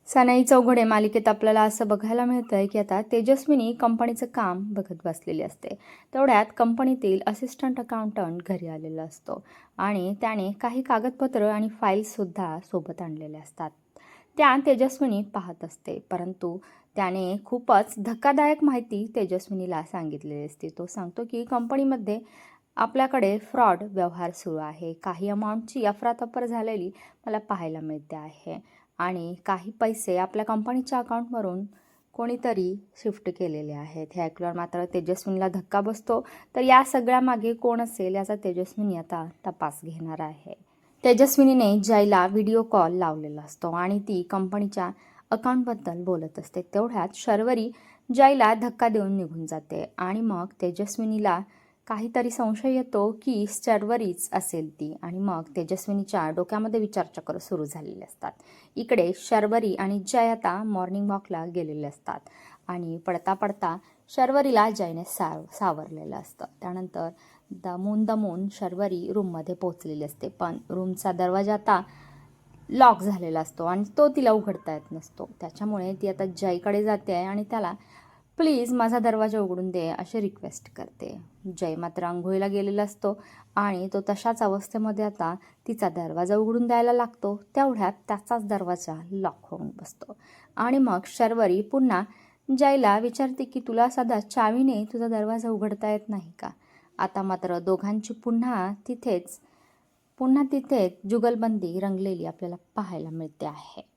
सनई चौघडे मालिकेत आपल्याला असं बघायला मिळतंय की आता तेजस्विनी कंपनीचं काम बघत बसलेली असते. तेवढ्यात कंपनीतील असिस्टंट अकाउंटंट घरी आलेला असतो आणि त्याने काही कागदपत्र आणि फाईल्ससुद्धा सोबत आणलेले असतात. त्या तेजस्विनी पाहत असते, परंतु त्याने खूपच धक्कादायक माहिती तेजस्विनीला सांगितलेली असते. तो सांगतो की कंपनीमध्ये आपल्याकडे फ्रॉड व्यवहार सुरू आहे. काही अमाऊंटची अफरातफर झालेली मला पाहायला मिळते आहे आणि काही पैसे आपल्या कंपनीच्या अकाउंटवरून कोणीतरी शिफ्ट केलेले आहेत. हे ऐकल्यावर मात्र तेजस्विनीला धक्का बसतो. तर या सगळ्यामागे कोण असेल याचा तेजस्विनी आता तपास घेणार आहे. तेजस्विनीने जयला व्हिडिओ कॉल लावलेला असतो आणि ती कंपनीच्या अकाउंटबद्दल बोलत असते. तेवढ्यात शर्वरी जयला धक्का देऊन निघून जाते आणि मग तेजस्विनीला काहीतरी संशय येतो की शर्वरीच असेल ती आणि मग तेजस्विनीच्या डोक्यामध्ये विचारचक्र सुरू झालेले असतात. इकडे शर्वरी आणि जय आता मॉर्निंग वॉकला गेलेले असतात आणि पडता पडता शर्वरीला जयने सावरलेलं असतं. त्यानंतर दमून शर्वरी रूममध्ये पोहोचलेली असते, पण रूमचा दरवाजा आता लॉक झालेला असतो आणि तो तिला उघडता येत नसतो. त्याच्यामुळे ती आता जयकडे जाते आणि त्याला प्लीज माझा दरवाजा उघडून दे अशी रिक्वेस्ट करते. जय मात्र आंघोळीला गेलेला असतो आणि तो तशाच अवस्थेमध्ये आता तिचा दरवाजा उघडून द्यायला लागतो. तेवढ्यात त्याचाच दरवाजा लॉक होऊन बसतो आणि मग शर्वरी पुन्हा जयला विचारते की तुला साधा चावीने तुझा दरवाजा उघडता येत नाही का? आता मात्र दोघांची पुन्हा तिथेच जुगलबंदी रंगलेली आपल्याला पाहायला मिळते आहे.